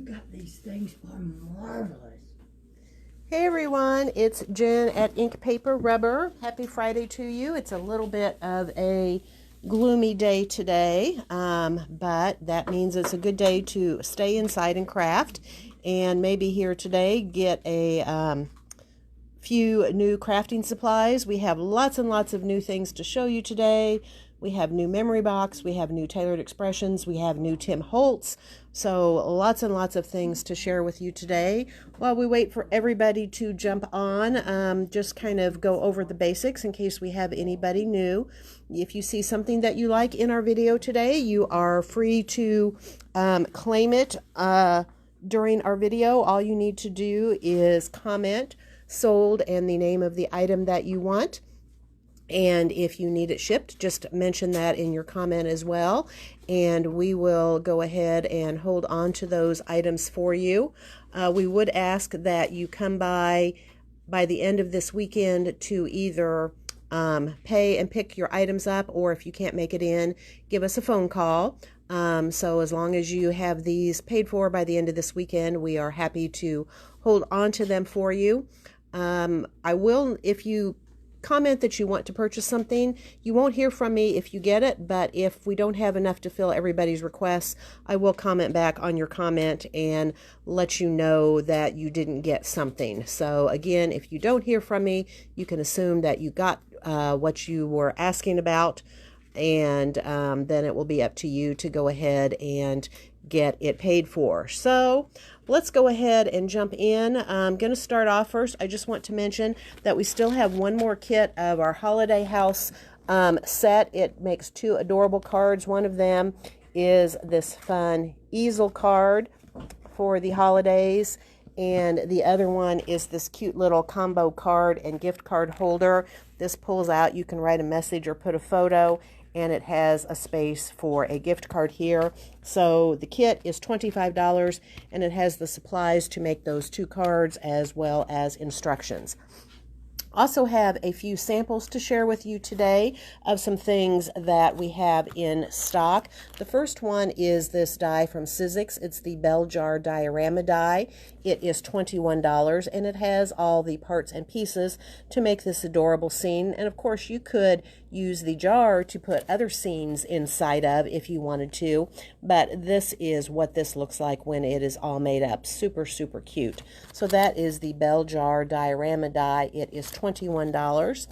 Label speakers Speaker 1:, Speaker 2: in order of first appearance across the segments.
Speaker 1: got these things are marvelous.
Speaker 2: Hey everyone, it's Jen at Ink Paper Rubber. Happy Friday to you. It's a little bit of a gloomy day today, but that means it's a good day to stay inside and craft, and maybe here today get a few new crafting supplies. We have lots and lots of new things to show you today. We have new Memory Box, we have new Tailored Expressions, we have new Tim Holtz. So lots and lots of things to share with you today. While we wait for everybody to jump on, just kind of go over the basics in case we have anybody new. If you see something that you like in our video today, you are free to claim it during our video. All you need to do is comment sold and the name of the item that you want. And if you need it shipped, just mention that in your comment as well, and we will go ahead and hold on to those items for you. We would ask that you come by the end of this weekend to either pay and pick your items up, or if you can't make it in, give us a phone call. So as long as you have these paid for by the end of this weekend, we are happy to hold on to them for you. I will, if you comment that you want to purchase something, you won't hear from me if you get it, but if we don't have enough to fill everybody's requests, I will comment back on your comment and let you know that you didn't get something. So again, if you don't hear from me, you can assume that you got what you were asking about, and then it will be up to you to go ahead and get it paid for. So let's go ahead and jump in. I'm going to start off first. I just want to mention that we still have one more kit of our Holiday House set. It makes two adorable cards. One of them is this fun easel card for the holidays, and the other one is this cute little combo card and gift card holder. This pulls out, you can write a message or put a photo, and it has a space for a gift card here. So the kit is $25, and it has the supplies to make those two cards as well as instructions. Also have a few samples to share with you today of some things that we have in stock. The first one is this die from Sizzix. It's the Bell Jar Diorama die. It is $21, and it has all the parts and pieces to make this adorable scene. And of course, you could use the jar to put other scenes inside of if you wanted to, but this is what this looks like when it is all made up. Super, super cute. So that is the Bell Jar Diorama die. It is $21.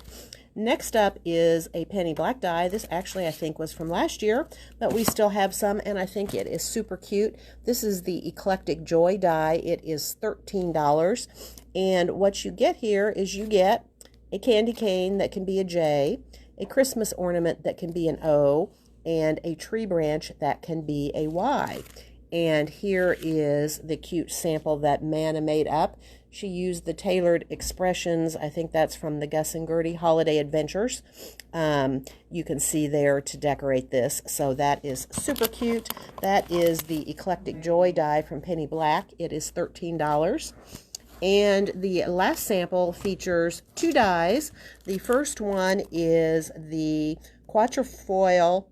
Speaker 2: Next up is a Penny Black die. This actually I think was from last year, but we still have some, and I think it is super cute. This is the Eclectic Joy die. It is $13, and what you get here is you get a candy cane that can be a J, a Christmas ornament that can be an O, and a tree branch that can be a Y. And here is the cute sample that Mana made up. She used the Tailored Expressions. I think that's from the Gus and Gertie Holiday Adventures. You can see there to decorate this. So that is super cute. That is the Eclectic Joy die from Penny Black. It is $13. And the last sample features two dies. The first one is the Quatrefoil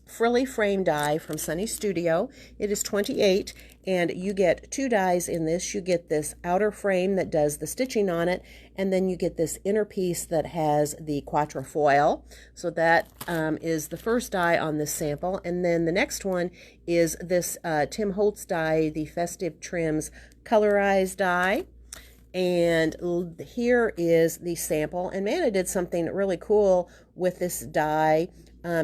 Speaker 2: Frilly Frame die from Sunny Studio. It is $28, and you get two dies in this. You get this outer frame that does the stitching on it, and then you get this inner piece that has the quatrefoil. So that is the first die on this sample. And then the next one is this Tim Holtz die, the Festive Trims Colorized die. And here is the sample, and Mana did something really cool with this die.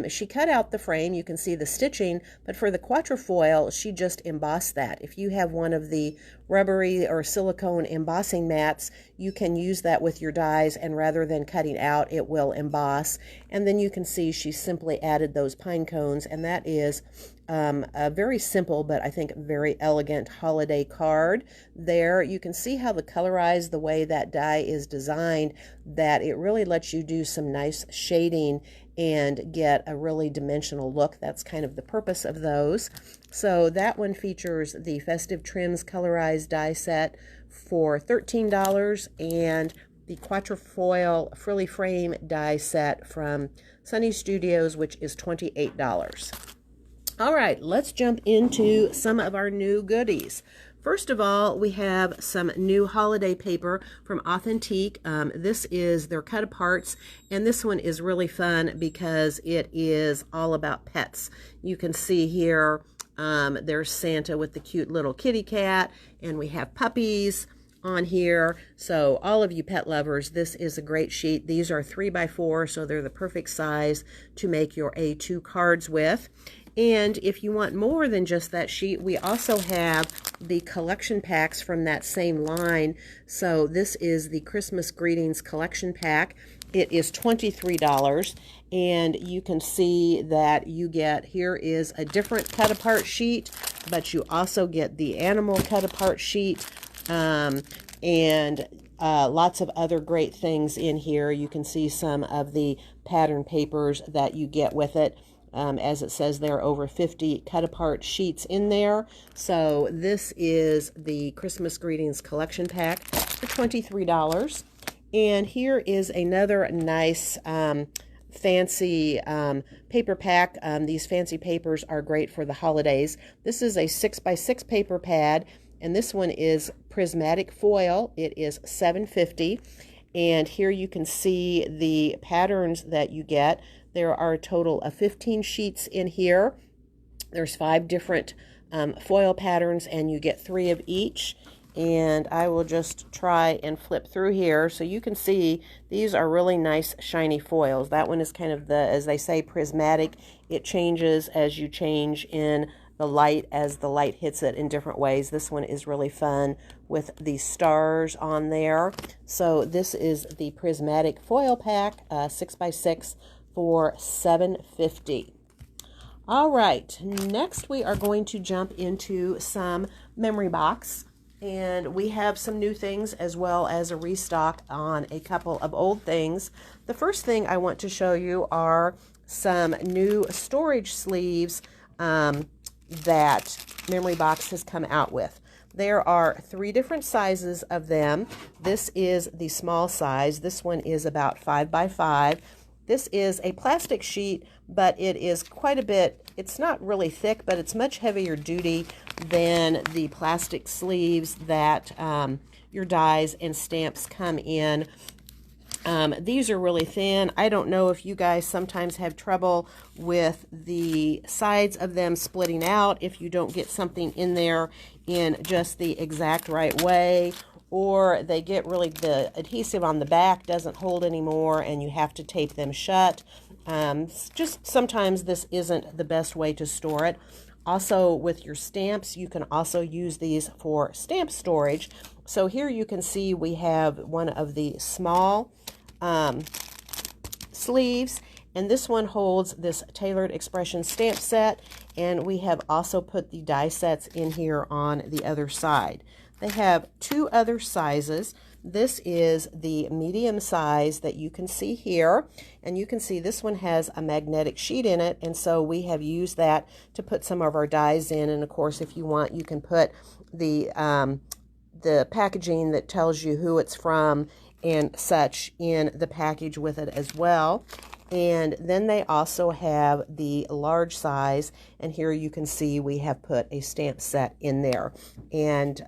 Speaker 2: She cut out the frame, you can see the stitching, but for the quatrefoil, she just embossed that. If you have one of the rubbery or silicone embossing mats, you can use that with your dies, and rather than cutting out, it will emboss. And then you can see she simply added those pine cones, and that is a very simple, but I think very elegant holiday card. There, you can see how the colorized, the way that die is designed, that it really lets you do some nice shading and get a really dimensional look. That's kind of the purpose of those. So that one features the Festive Trims Colorized die set for $13, and the Quatrefoil Frilly Frame die set from Sunny Studios, which is $28. All right, let's jump into some of our new goodies. First of all, we have some new holiday paper from Authentique. This is their cut aparts, and this one is really fun because it is all about pets. You can see here there's Santa with the cute little kitty cat, and we have puppies on here. So all of you pet lovers, this is a great sheet. These are 3x4, so they're the perfect size to make your A2 cards with. And if you want more than just that sheet, we also have the collection packs from that same line. So this is the Christmas Greetings collection pack. It is $23, and you can see that you get, here is a different cut apart sheet, but you also get the animal cut apart sheet, and lots of other great things in here. You can see some of the pattern papers that you get with it. As it says, there are over 50 cut apart sheets in there. So this is the Christmas Greetings collection pack for $23. And here is another nice fancy paper pack. These fancy papers are great for the holidays. This is a 6x6 paper pad, and this one is prismatic foil. It is $7.50. And here you can see the patterns that you get. There are a total of 15 sheets in here. There's 5 different foil patterns, and you get 3 of each. And I will just try and flip through here so you can see these are really nice shiny foils. That one is kind of the, as they say, prismatic. It changes as you change in the light, as the light hits it in different ways. This one is really fun with the stars on there. So this is the prismatic foil pack, 6x6 for $7.50. All right, next we are going to jump into some memory box, and we have some new things as well as a restock on a couple of old things. The first thing I want to show you are some new storage sleeves that Memory Box has come out with. There are 3 different sizes of them. This is the small size. This one is about 5x5. This is a plastic sheet, but it is quite a bit, it's not really thick, but it's much heavier duty than the plastic sleeves that your dies and stamps come in. These are really thin. I don't know if you guys sometimes have trouble with the sides of them splitting out if you don't get something in there in just the exact right way, or they get really, the adhesive on the back doesn't hold anymore and you have to tape them shut. Just sometimes this isn't the best way to store it. Also, with your stamps, you can also use these for stamp storage. So here you can see we have one of the small sleeves, and this one holds this Tailored Expression stamp set, and we have also put the die sets in here on the other side. They have 2 other sizes. This is the medium size that you can see here, and you can see this one has a magnetic sheet in it, and so we have used that to put some of our dies in. And of course, if you want, you can put the packaging that tells you who it's from and such in the package with it as well. And then they also have the large size, and here you can see we have put a stamp set in there, and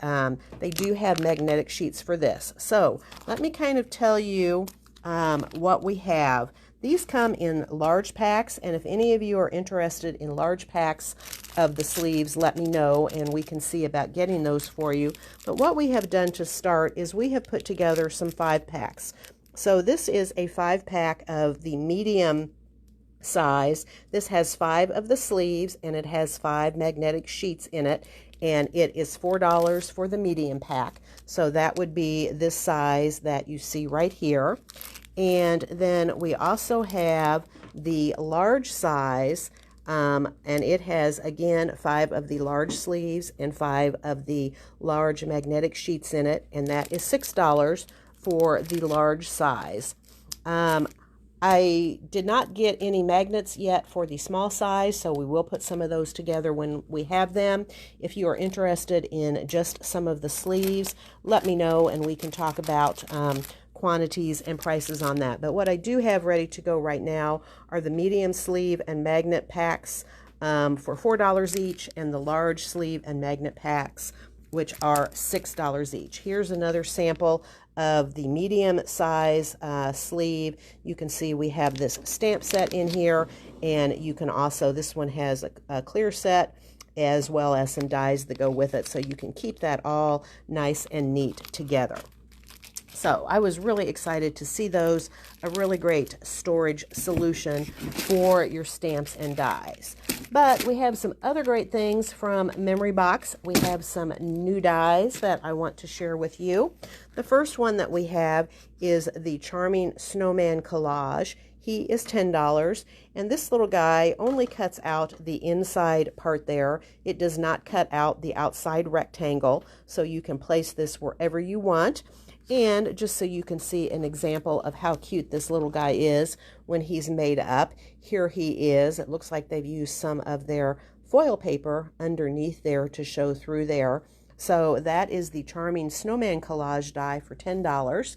Speaker 2: they do have magnetic sheets for this. So let me kind of tell you what we have. These come in large packs, and if any of you are interested in large packs of the sleeves, let me know and we can see about getting those for you. But what we have done to start is we have put together some 5-packs. So this is a 5-pack of the medium size. This has 5 of the sleeves, and it has 5 magnetic sheets in it, and it is $4 for the medium pack. So that would be this size that you see right here. And then we also have the large size, and it has, again, 5 of the large sleeves and 5 of the large magnetic sheets in it, and that is $6 for the large size. I did not get any magnets yet for the small size, so we will put some of those together when we have them. If you are interested in just some of the sleeves, let me know and we can talk about quantities and prices on that. But what I do have ready to go right now are the medium sleeve and magnet packs for $4 each, and the large sleeve and magnet packs which are $6 each. Here's another sample of the medium size sleeve. You can see we have this stamp set in here, and you can also, this one has a clear set as well as some dies that go with it, so you can keep that all nice and neat together. So I was really excited to see those, a really great storage solution for your stamps and dies. But we have some other great things from Memory Box. We have some new dies that I want to share with you. The first one that we have is the Charming Snowman Collage. He is $10, and this little guy only cuts out the inside part there. It does not cut out the outside rectangle, so you can place this wherever you want. And just so you can see an example of how cute this little guy is when he's made up, here he is. It looks like they've used some of their foil paper underneath there to show through there. So that is the Charming Snowman Collage die for $10.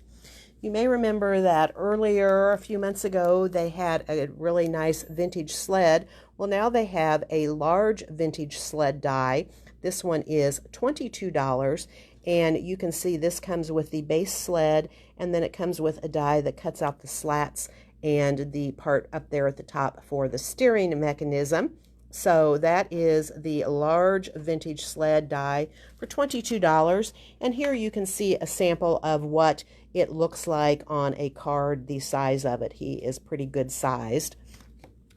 Speaker 2: You may remember that earlier, a few months ago, they had a really nice vintage sled. Well, now they have a large vintage sled die. This one is $22. And you can see this comes with the base sled, and then it comes with a die that cuts out the slats and the part up there at the top for the steering mechanism. So that is the large vintage sled die for $22. And here you can see a sample of what it looks like on a card, the size of it. He is pretty good sized.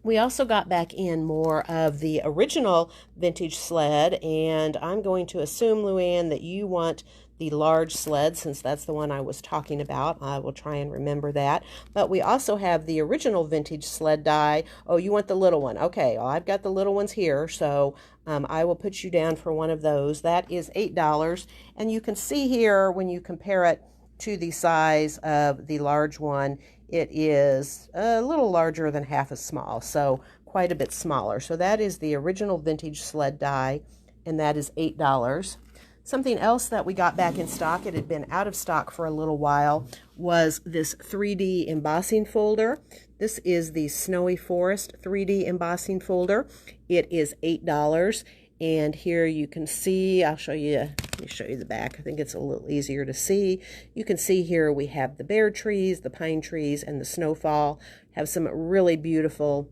Speaker 2: We also got back in more of the original vintage sled, and I'm going to assume, Luann, that you want the large sled since that's the one I was talking about. I will try and remember that. But we also have the original vintage sled die. Oh, you want the little one. Okay, well, I've got the little ones here, so I will put you down for one of those. That is $8, and you can see here when you compare it to the size of the large one, it is a little larger than half as small, so quite a bit smaller. So that is the original vintage sled die, and that is $8. Something else that we got back in stock, it had been out of stock for a little while, was this 3D embossing folder. This is the Snowy Forest 3D embossing folder. It is $8. And here you can see, I'll show you, let me show you the back. I think it's a little easier to see. You can see here we have the bare trees, the pine trees, and the snowfall. Have some really beautiful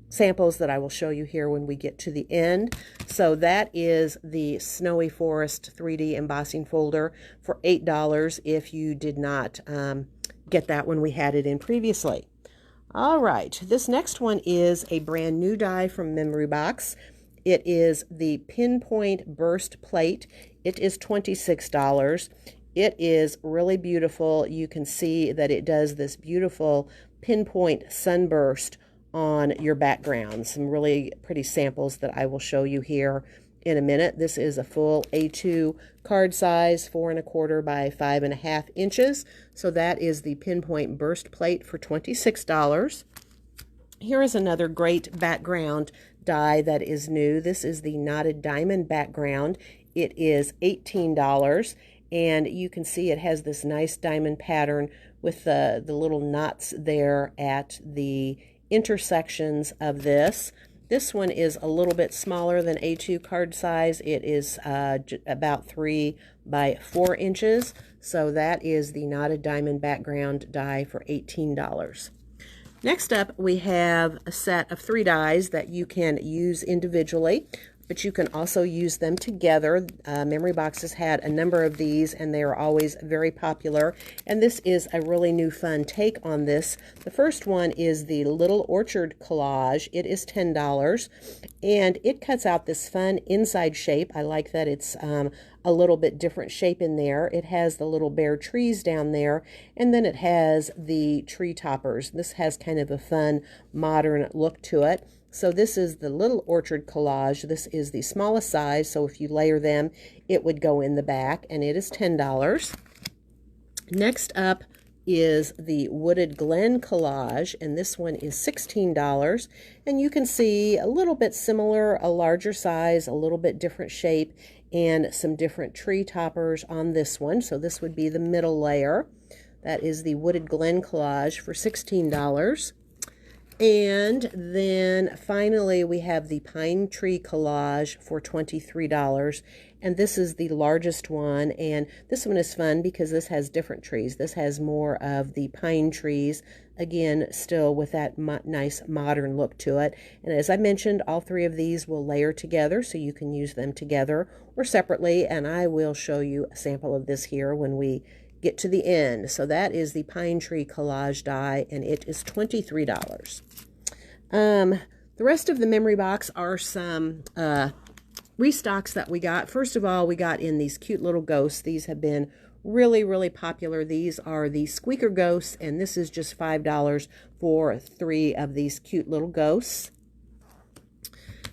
Speaker 2: samples that I will show you here when we get to the end. So that is the Snowy Forest 3D embossing folder for $8 if you did not get that when we had it in previously. All right, this next one is a brand new die from Memory Box. It is the Pinpoint Burst Plate. It is $26. It is really beautiful. You can see that it does this beautiful pinpoint sunburst on your background. Some really pretty samples that I will show you here in a minute. This is a full A2 card size, 4 1/4 by 5 1/2 inches. So that is the Pinpoint Burst Plate for $26. Here is another great background die that is new. This is the Knotted Diamond background. It is $18, and you can see it has this nice diamond pattern with the little knots there at the intersections of this. This one is a little bit smaller than A2 card size. It is about 3 by 4 inches. So that is the Knotted Diamond background die for $18. Next up, we have a set of 3 dies that you can use individually, but you can also use them together. Memory Box has had a number of these, and they are always very popular. And this is a really new fun take on this. The first one is the Little Orchard Collage. It is $10, and it cuts out this fun inside shape. I like that it's a little bit different shape in there. It has the little bare trees down there, and then it has the tree toppers. This has kind of a fun modern look to it. So this is the Little Orchard Collage. This is the smallest size, so if you layer them, it would go in the back, and it is $10. Next up is the Wooded Glen Collage, and this one is $16. And you can see a little bit similar, a larger size, a little bit different shape, and some different tree toppers on this one. So this would be the middle layer. That is the Wooded Glen Collage for $16. And then finally, we have the pine tree collage for $23. And this is the largest one. And this one is fun because this has different trees. This has more of the pine trees. Again, still with that nice modern look to it. And as I mentioned, all three of these will layer together, so you can use them together or separately. And I will show you a sample of this here when we get to the end. So that is the pine tree collage die, and it is $23. The rest of the memory box are some restocks that we got. First of all, we got in these cute little ghosts. These have been really, really popular. These are the Squeaker Ghosts, and this is just $5 for 3 of these cute little ghosts.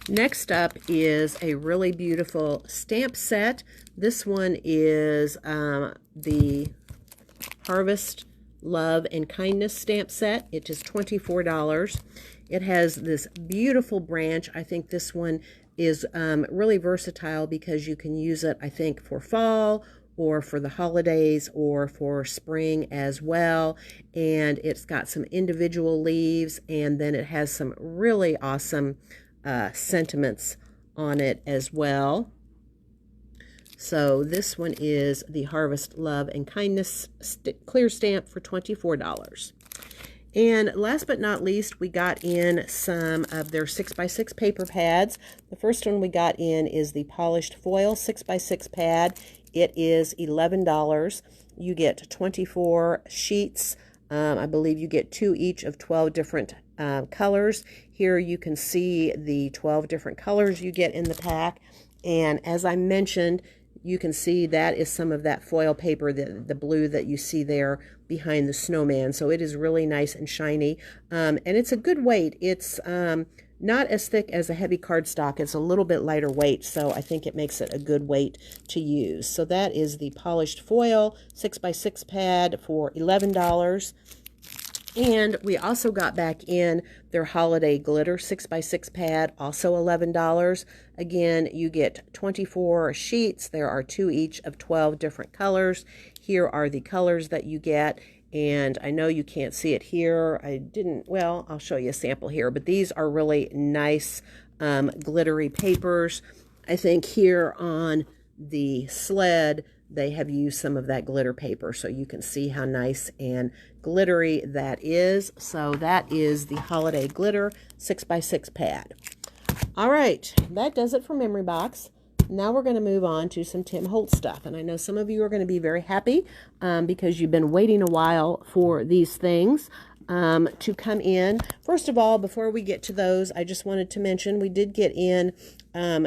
Speaker 2: Next up is a really beautiful stamp set. This one is the Harvest Love and Kindness stamp set. It is $24. It has this beautiful branch. I think this one is really versatile because you can use it, I think, for fall or for the holidays or for spring as well. And it's got some individual leaves, and then it has some really awesome sentiments on it as well. So this one is the Harvest Love and Kindness clear stamp for $24. And last but not least, we got in some of their 6x6 paper pads. The first one we got in is the Polished Foil 6x6 pad. It is $11. You get 24 sheets. I believe you get 2 each of 12 different colors. Here you can see the 12 different colors you get in the pack. And as I mentioned, you can see that is some of that foil paper, the blue that you see there behind the snowman. So it is really nice and shiny. And it's a good weight. It's not as thick as a heavy cardstock. It's a little bit lighter weight, so I think it makes it a good weight to use. So that is the Polished Foil 6x6 pad for $11. And we also got back in their Holiday Glitter 6x6 pad, also $11. Again, you get 24 sheets. There are 2 each of 12 different colors. Here are the colors that you get. And I know you can't see it here. Well, I'll show you a sample here. But these are really nice glittery papers. I think here on the sled, they have used some of that glitter paper, so you can see how nice and glittery that is. So that is the Holiday Glitter 6x6 pad. All right, that does it for Memory Box. Now we're going to move on to some Tim Holtz stuff. And I know some of you are going to be very happy because you've been waiting a while for these things to come in. First of all, before we get to those, I just wanted to mention we did get in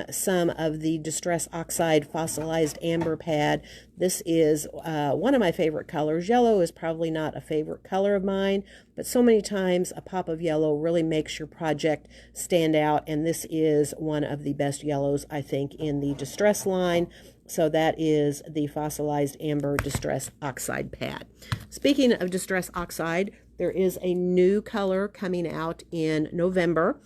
Speaker 2: some of the Distress Oxide Fossilized Amber pad. This is one of my favorite colors. Yellow is probably not a favorite color of mine, but so many times a pop of yellow really makes your project stand out, and this is one of the best yellows, I think, in the Distress line. So that is the Fossilized Amber Distress Oxide pad. Speaking of Distress Oxide, there is a new color coming out in November.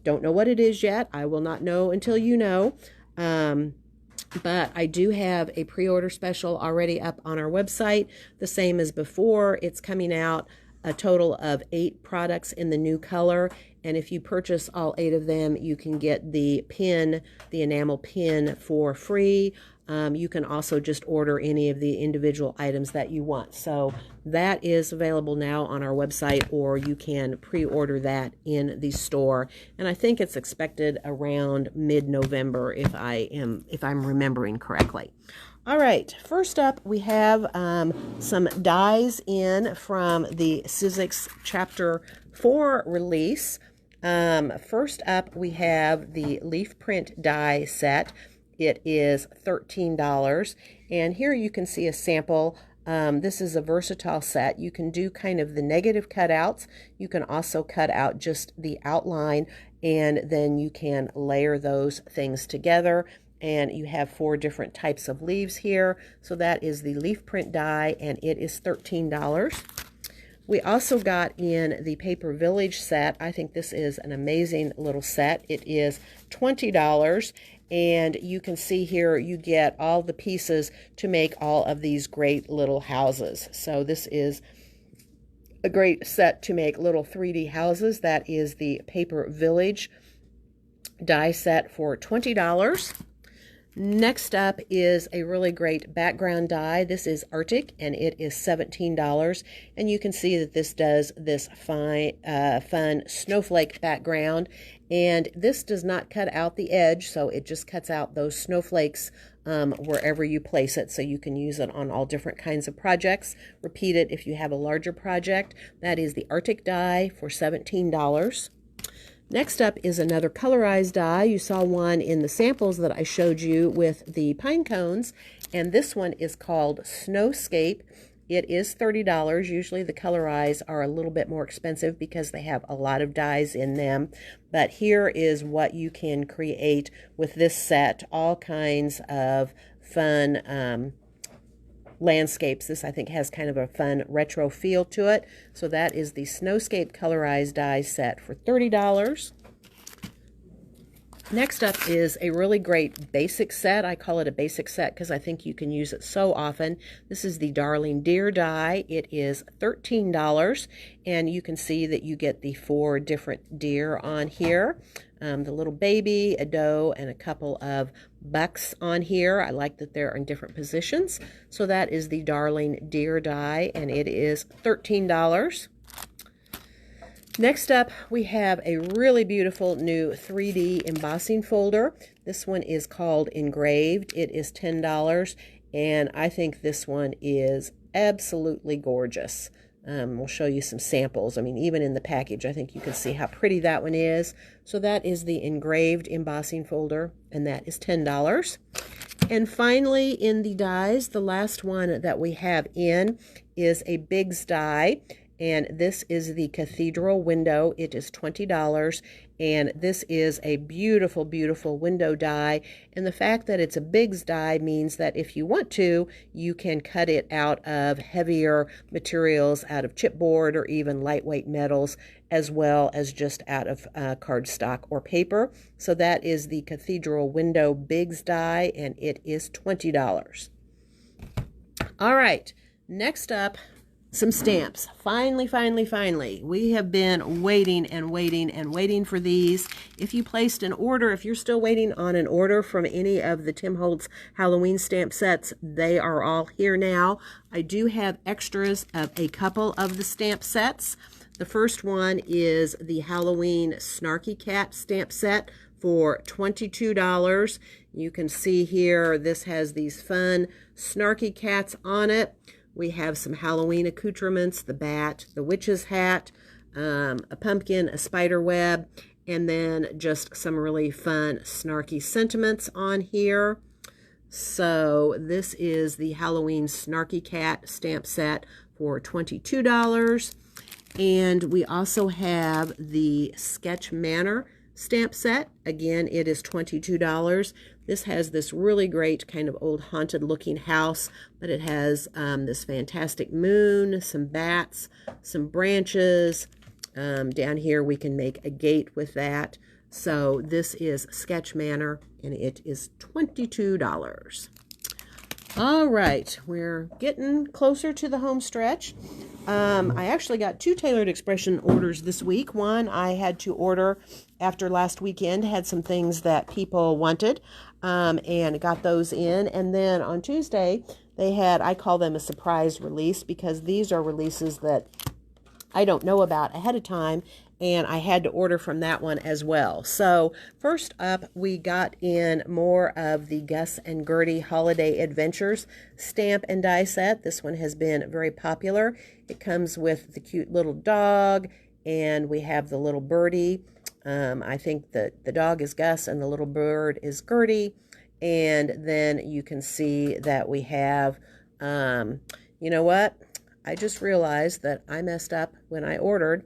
Speaker 2: Don't know what it is yet. I will not know until you know. But I do have a pre-order special already up on our website, the same as before. It's coming out a total of 8 products in the new color. And if you purchase all 8 of them, you can get the pin, the enamel pin, for free. You can also just order any of the individual items that you want. So that is available now on our website, or you can pre-order that in the store. And I think it's expected around mid-November if I'm remembering correctly. All right, first up we have some dies in from the Sizzix Chapter 4 release. First up we have the leaf print die set. It is $13, and here you can see a sample. This is a versatile set. You can do kind of the negative cutouts. You can also cut out just the outline, and then you can layer those things together. And you have 4 different types of leaves here. So that is the leaf print die, and it is $13. We also got in the Paper Village set. I think this is an amazing little set. It is $20. And you can see here you get all the pieces to make all of these great little houses. So this is a great set to make little 3D houses. That is the Paper Village die set for $20. Next up is a really great background die. This is Arctic, and it is $17. And you can see that this does this fun snowflake background. And this does not cut out the edge, so it just cuts out those snowflakes wherever you place it, so you can use it on all different kinds of projects. Repeat it if you have a larger project. That is the Arctic die for $17. Next up is another colorized die. You saw one in the samples that I showed you with the pine cones, and this one is called Snowscape. It is $30. Usually the colorized are a little bit more expensive because they have a lot of dies in them, but here is what you can create with this set. All kinds of fun landscapes. This, I think, has kind of a fun retro feel to it. So that is the Snowscape colorized die set for $30. Next up is a really great basic set. I call it a basic set because I think you can use it so often. This is the Darling Deer die. It is $13, and you can see that you get the 4 different deer on here. The little baby, a doe, and a couple of bucks on here. I like that they're in different positions. So that is the Darling Deer die, and it is $13. Next up, we have a really beautiful new 3D embossing folder. This one is called Engraved. It is $10, and I think this one is absolutely gorgeous. We'll show you some samples. I mean, even in the package, I think you can see how pretty that one is. So that is the Engraved embossing folder, and that is $10. And finally, in the dies, the last one that we have in is a Biggs die. And this is the Cathedral window. It is $20, and this is a beautiful, beautiful window die. And the fact that it's a Biggs die means that if you want to, you can cut it out of heavier materials, out of chipboard or even lightweight metals, as well as just out of cardstock or paper. So that is the Cathedral window Biggs die, and it is $20. All right, next up, some stamps. Finally, we have been waiting and waiting and waiting for these. If you placed an order, if you're still waiting on an order from any of the Tim Holtz Halloween stamp sets, they are all here now. I do have extras of a couple of the stamp sets. The first one is the Halloween Snarky Cat stamp set for $22. You can see here, this has these fun snarky cats on it. We have some Halloween accoutrements, the bat, the witch's hat, a pumpkin, a spider web, and then just some really fun snarky sentiments on here. So this is the Halloween Snarky Cat stamp set for $22. And we also have the Sketch Manor stamp set. Again, it is $22. This has this really great kind of old haunted looking house, but it has this fantastic moon, some bats, some branches. Down here we can make a gate with that. So this is Sketch Manor, and it is $22. All right, we're getting closer to the home stretch. I actually got 2 Tailored Expression orders this week. One I had to order after last weekend, had some things that people wanted, and got those in. And then on Tuesday, they had, I call them a surprise release, because these are releases that I don't know about ahead of time, and I had to order from that one as well. So first up, we got in more of the Gus and Gertie Holiday Adventures stamp and die set. This one has been very popular. It comes with the cute little dog, and we have the little birdie. I think that the dog is Gus and the little bird is Gertie. And then you can see that we have, you know what? I just realized that I messed up when I ordered,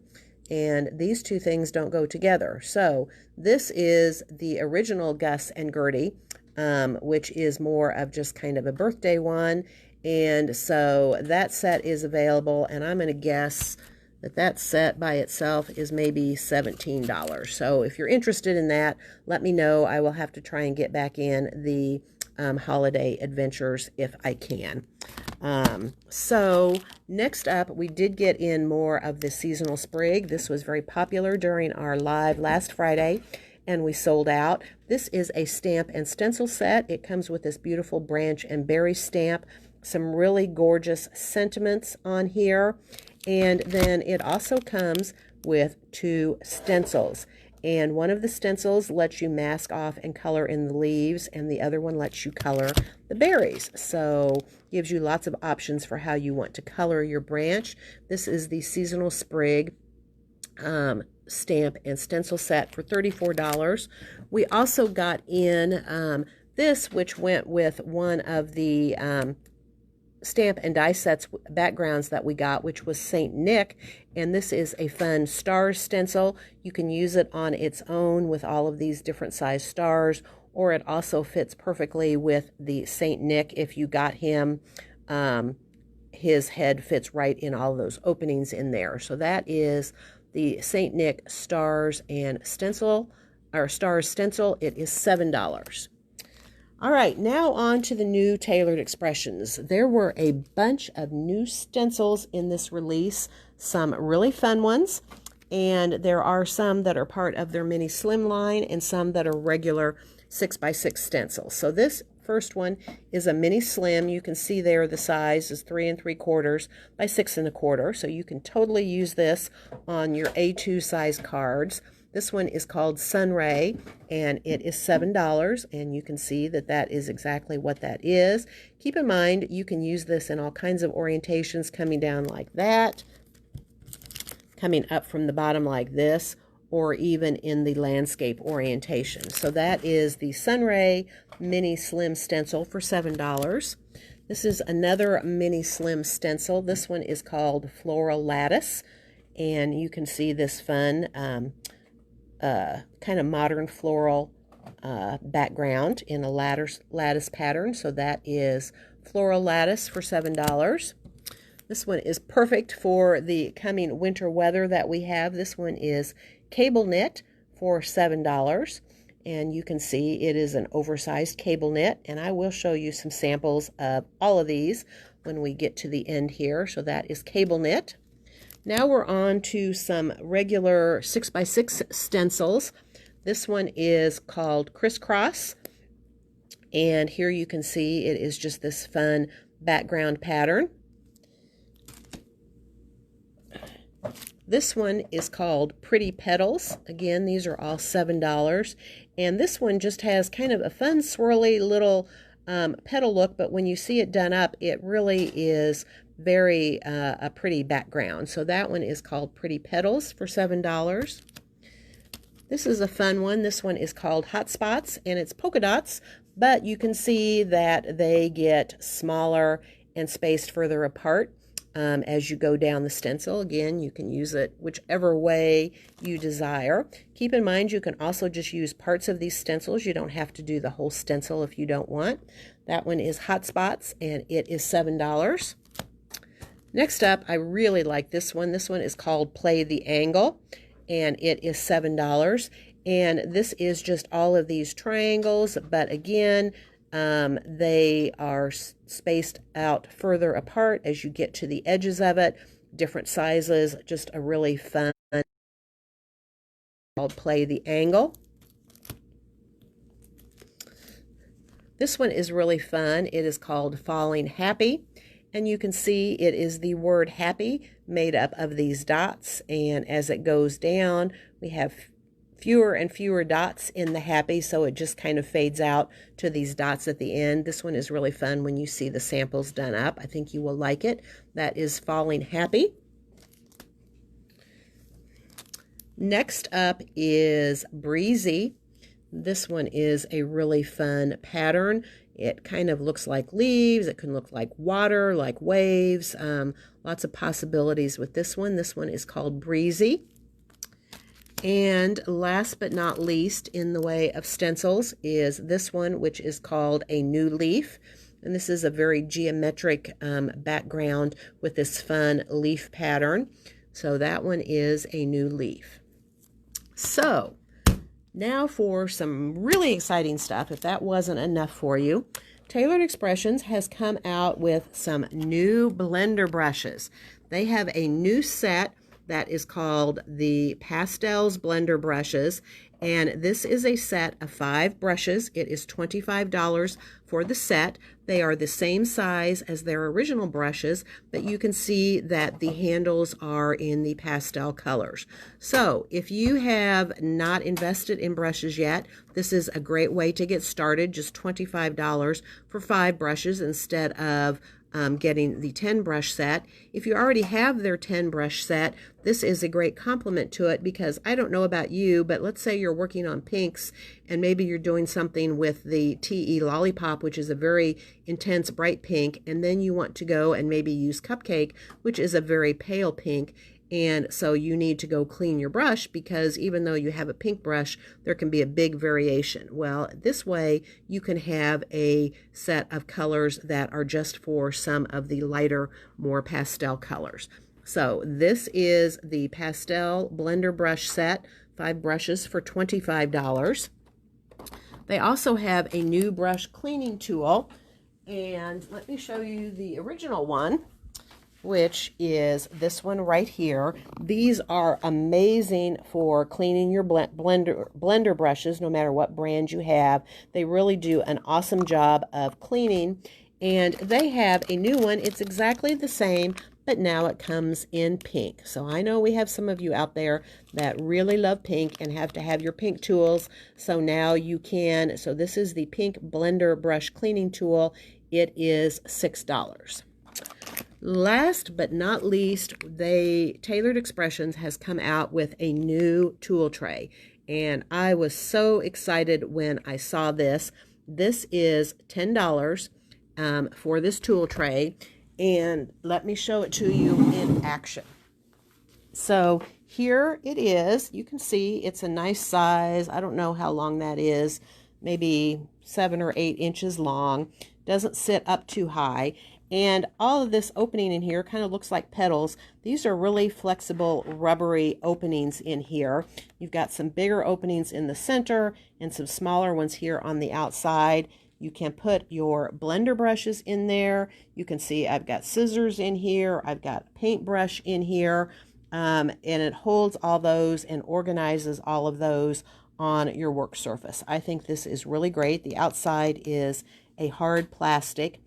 Speaker 2: and these two things don't go together. So this is the original Gus and Gertie, which is more of just kind of a birthday one. And so that set is available, and I'm going to guess that that set by itself is maybe $17. So if you're interested in that, let me know. I will have to try and get back in the Holiday Adventures if I can. So next up, we did get in more of the seasonal sprig. This was very popular during our live last Friday, and we sold out. This is a stamp and stencil set. It comes with this beautiful branch and berry stamp, some really gorgeous sentiments on here, and then it also comes with 2 stencils. And one of the stencils lets you mask off and color in the leaves, and the other one lets you color the berries. So gives you lots of options for how you want to color your branch. This is the Seasonal Sprig stamp and stencil set for $34. We also got in this, which went with one of the stamp and die sets backgrounds that we got, which was Saint Nick, and this is a fun stars stencil. You can use it on its own with all of these different size stars, or it also fits perfectly with the Saint Nick if you got him. His head fits right in all of those openings in there. So that is the Saint Nick stars and stencil, or stars stencil. It is $7. All right, now on to the new Tailored Expressions. There were a bunch of new stencils in this release, some really fun ones, and there are some that are part of their mini slim line and some that are regular 6x6 stencils. So this first one is a mini slim. You can see there the size is 3 3/4 by 6 1/4, so you can totally use this on your A2 size cards. This one is called Sunray, and it is $7, and you can see that that is exactly what that is. Keep in mind, you can use this in all kinds of orientations, coming down like that, coming up from the bottom like this, or even in the landscape orientation. So that is the Sunray Mini Slim Stencil for $7. This is another Mini Slim Stencil. This one is called Floral Lattice, and you can see this fun kind of modern floral background in a lattice pattern. So that is Floral Lattice for $7. This one is perfect for the coming winter weather that we have. This one is Cable Knit for $7. And you can see it is an oversized cable knit. And I will show you some samples of all of these when we get to the end here. So that is Cable Knit. Now we're on to some regular 6x6 stencils. This one is called Crisscross, and here you can see it is just this fun background pattern. This one is called Pretty Petals. Again, these are all $7, and this one just has kind of a fun swirly little petal look, but when you see it done up, it really is very a pretty background. So that one is called Pretty Petals for $7. This is a fun one. This one is called Hot Spots, and it's polka dots, but you can see that they get smaller and spaced further apart as you go down the stencil. Again, you can use it whichever way you desire. Keep in mind, you can also just use parts of these stencils. You don't have to do the whole stencil if you don't want. That one is Hot Spots, and it is $7. Next up, I really like this one. This one is called Play the Angle, and it is $7. And this is just all of these triangles, but again, they are spaced out further apart as you get to the edges of it, different sizes, just a really fun called Play the Angle. This one is really fun. It is called Falling Happy. And you can see it is the word happy made up of these dots. And as it goes down, we have fewer and fewer dots in the happy, so it just kind of fades out to these dots at the end. This one is really fun when you see the samples done up. I think you will like it. That is Falling Happy. Next up is Breezy. This one is a really fun pattern. It kind of looks like leaves. It can look like water, like waves. Lots of possibilities with this one. This one is called Breezy. And last but not least in the way of stencils is this one, which is called A New Leaf. And this is a very geometric background with this fun leaf pattern. So that one is A New Leaf. So now for some really exciting stuff, if that wasn't enough for you. Tailored Expressions has come out with some new blender brushes. They have a new set that is called the Pastels Blender Brushes, and this is a set of 5 brushes. It is $25 for the set. They are the same size as their original brushes, but you can see that the handles are in the pastel colors. So if you have not invested in brushes yet, this is a great way to get started. Just $25 for 5 brushes instead of getting the 10 brush set. If you already have their 10 brush set, this is a great complement to it, because I don't know about you, but let's say you're working on pinks and maybe you're doing something with the TE Lollipop, which is a very intense bright pink, and then you want to go and maybe use Cupcake, which is a very pale pink. And so you need to go clean your brush, because even though you have a pink brush, there can be a big variation. Well, this way you can have a set of colors that are just for some of the lighter, more pastel colors. So this is the Pastel Blender Brush Set, 5 brushes for $25. They also have a new brush cleaning tool, and let me show you the original one, which is this one right here. These are amazing for cleaning your blender brushes, no matter what brand you have. They really do an awesome job of cleaning, and they have a new one. It's exactly the same, but now it comes in pink. So I know we have some of you out there that really love pink and have to have your pink tools. So now you can. So this is the pink blender brush cleaning tool. It is $6. Last but not least, Tailored Expressions has come out with a new tool tray, and I was so excited when I saw this. This is $10 for this tool tray, and let me show it to you in action. So here it is. You can see it's a nice size. I don't know how long that is, maybe 7 or 8 inches long. Doesn't sit up too high. And all of this opening in here kind of looks like petals. These are really flexible, rubbery openings in here. You've got some bigger openings in the center and some smaller ones here on the outside. You can put your blender brushes in there. You can see I've got scissors in here. I've got a paintbrush in here. And it holds all those and organizes all of those on your work surface. I think this is really great. The outside is a hard plastic.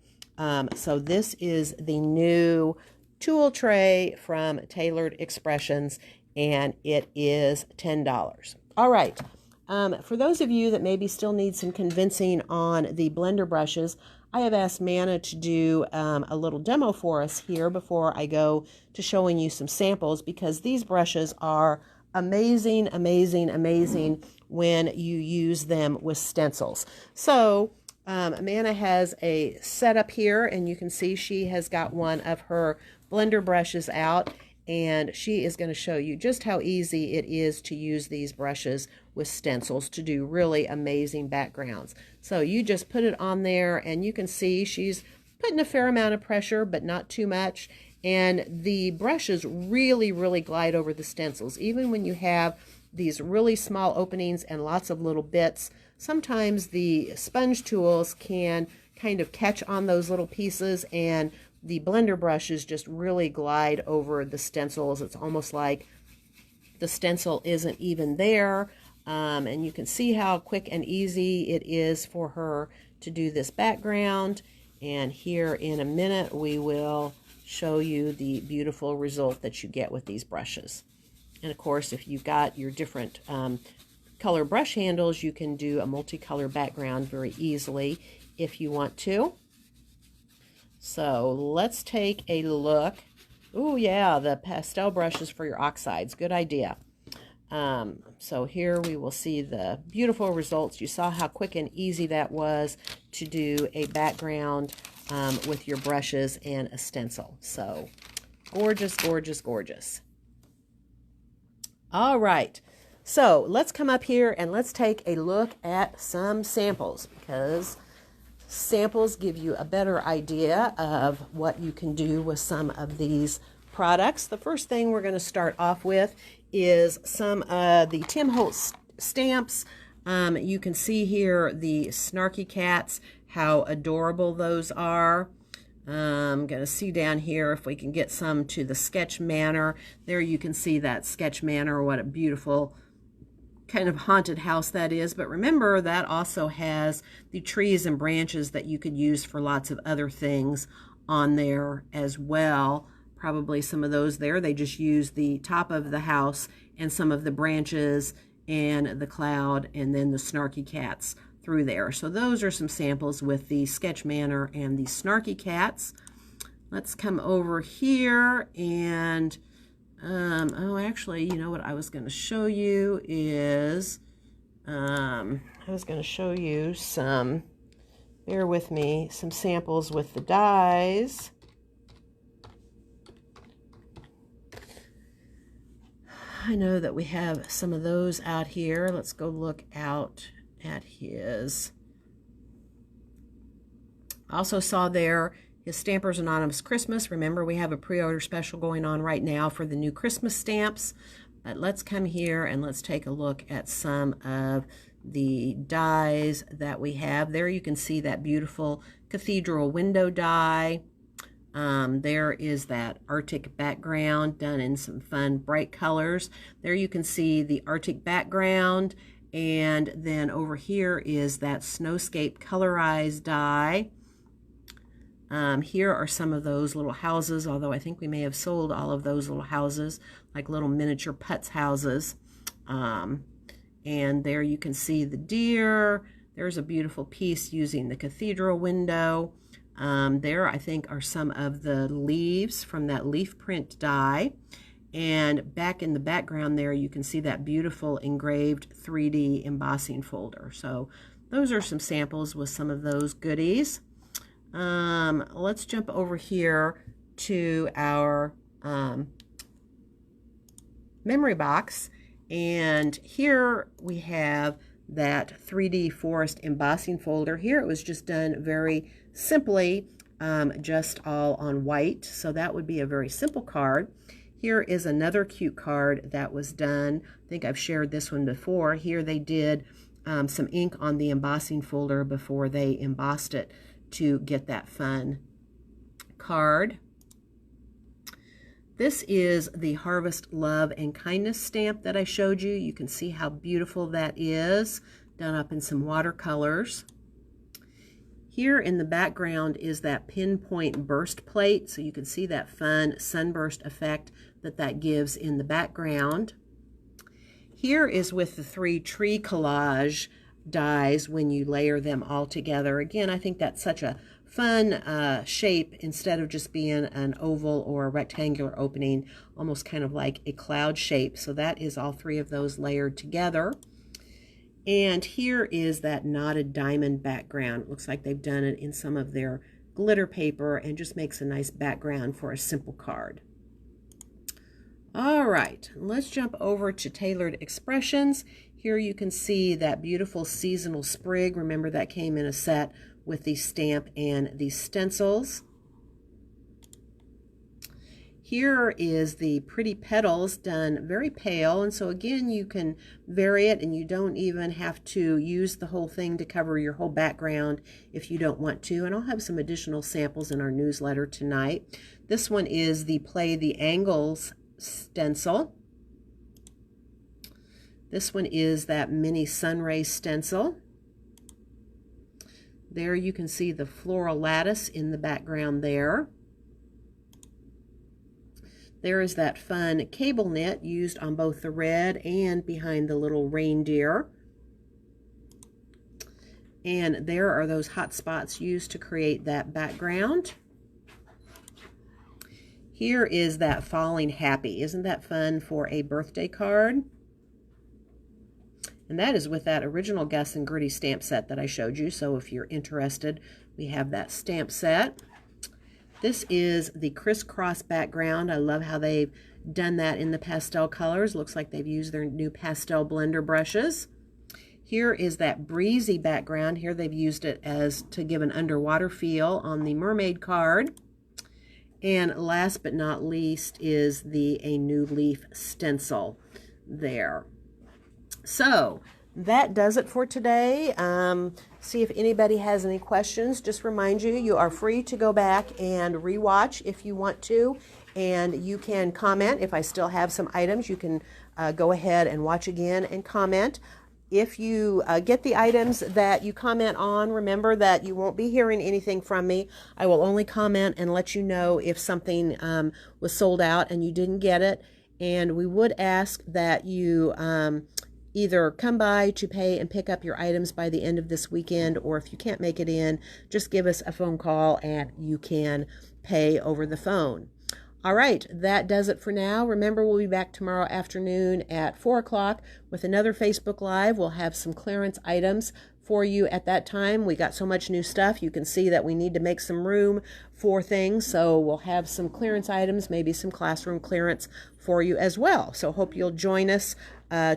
Speaker 2: So this is the new tool tray from Tailored Expressions, and it is $10. All right. For those of you that maybe still need some convincing on the blender brushes, I have asked Manna to do a little demo for us here before I go to showing you some samples, because these brushes are amazing, amazing, amazing when you use them with stencils. So Manna has a setup here, and you can see she has got one of her blender brushes out, and she is going to show you just how easy it is to use these brushes with stencils to do really amazing backgrounds. So you just put it on there, and you can see she's putting a fair amount of pressure, but not too much, and the brushes really, really glide over the stencils. Even when you have these really small openings and lots of little bits, sometimes the sponge tools can kind of catch on those little pieces, and the blender brushes just really glide over the stencils. It's almost like the stencil isn't even there. And you can see how quick and easy it is for her to do this background. And here in a minute, we will show you the beautiful result that you get with these brushes. And of course, if you've got your different color brush handles, you can do a multicolor background very easily if you want to. So let's take a look. Oh yeah, the pastel brushes for your oxides. Good idea. So here we will see the beautiful results. You saw how quick and easy that was to do a background with your brushes and a stencil. So gorgeous, gorgeous, gorgeous. All right. So let's come up here and let's take a look at some samples, because samples give you a better idea of what you can do with some of these products. The first thing we're going to start off with is some of the Tim Holtz stamps. You can see here the Snarky Cats, how adorable those are. I'm going to see down here if we can get some to the Sketch Manor. There you can see that Sketch Manor, what a beautiful kind of haunted house that is. But remember, that also has the trees and branches that you could use for lots of other things on there as well. Probably some of those there. They just use the top of the house and some of the branches and the cloud and then the Snarky Cats through there. So those are some samples with the Sketch Manor and the Snarky Cats. Let's come over here and oh, actually, you know what I was going to show you is I was going to show you some, bear with me, some samples with the dies. I know that we have some of those out here. Let's go look out at his. I also saw there his Stampers Anonymous Christmas. Remember, we have a pre-order special going on right now for the new Christmas stamps. But let's come here and let's take a look at some of the dies that we have. There you can see that beautiful cathedral window die. There is that Arctic background done in some fun bright colors. There you can see the Arctic background, and then over here is that Snowscape colorized die. Here are some of those little houses, although I think we may have sold all of those little houses, like little miniature putz houses. And there you can see the deer. There's a beautiful piece using the cathedral window. There, I think, are some of the leaves from that leaf print die. And back in the background there, you can see that beautiful engraved 3D embossing folder. So those are some samples with some of those goodies. Let's jump over here to our memory box. And here we have that 3D forest embossing folder. Here it was just done very simply, just all on white. So that would be a very simple card. Here is another cute card that was done. I think I've shared this one before. Here they did some ink on the embossing folder before they embossed it to get that fun card. This is the Harvest Love and Kindness stamp that I showed you. You can see how beautiful that is, done up in some watercolors. Here in the background is that pinpoint burst plate, so you can see that fun sunburst effect that gives in the background. Here is with the 3 tree collage dies when you layer them all together. Again, I think that's such a fun shape instead of just being an oval or a rectangular opening, almost kind of like a cloud shape. So that is all 3 of those layered together. And here is that knotted diamond background. It looks like they've done it in some of their glitter paper and just makes a nice background for a simple card. All right, let's jump over to Tailored Expressions. Here you can see that beautiful seasonal sprig. Remember, that came in a set with the stamp and the stencils. Here is the pretty petals done very pale, and so again you can vary it and you don't even have to use the whole thing to cover your whole background if you don't want to. And I'll have some additional samples in our newsletter tonight. This one is the Play the Angles stencil. This one is that mini sunray stencil. There you can see the floral lattice in the background there. There is that fun cable knit used on both the red and behind the little reindeer. And there are those hot spots used to create that background. Here is that Falling Happy. Isn't that fun for a birthday card? And that is with that original Gus and Gritty stamp set that I showed you. So if you're interested, we have that stamp set. This is the crisscross background. I love how they've done that in the pastel colors. Looks like they've used their new pastel blender brushes. Here is that breezy background. Here they've used it as to give an underwater feel on the mermaid card. And last but not least is the A New Leaf stencil there. So that does it for today. See if anybody has any questions. Just remind you, you are free to go back and rewatch if you want to. And you can comment. If I still have some items, you can go ahead and watch again and comment. If you get the items that you comment on, remember that you won't be hearing anything from me. I will only comment and let you know if something was sold out and you didn't get it. And we would ask that you either come by to pay and pick up your items by the end of this weekend, or if you can't make it in, just give us a phone call and you can pay over the phone. All right, that does it for now. Remember, we'll be back tomorrow afternoon at 4 o'clock with another Facebook Live. We'll have some clearance items for you at that time. We got so much new stuff. You can see that we need to make some room for things. So we'll have some clearance items, maybe some classroom clearance for you as well. So hope you'll join us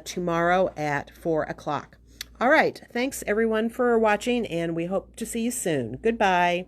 Speaker 2: tomorrow at 4 o'clock. All right, thanks everyone for watching, and we hope to see you soon. Goodbye.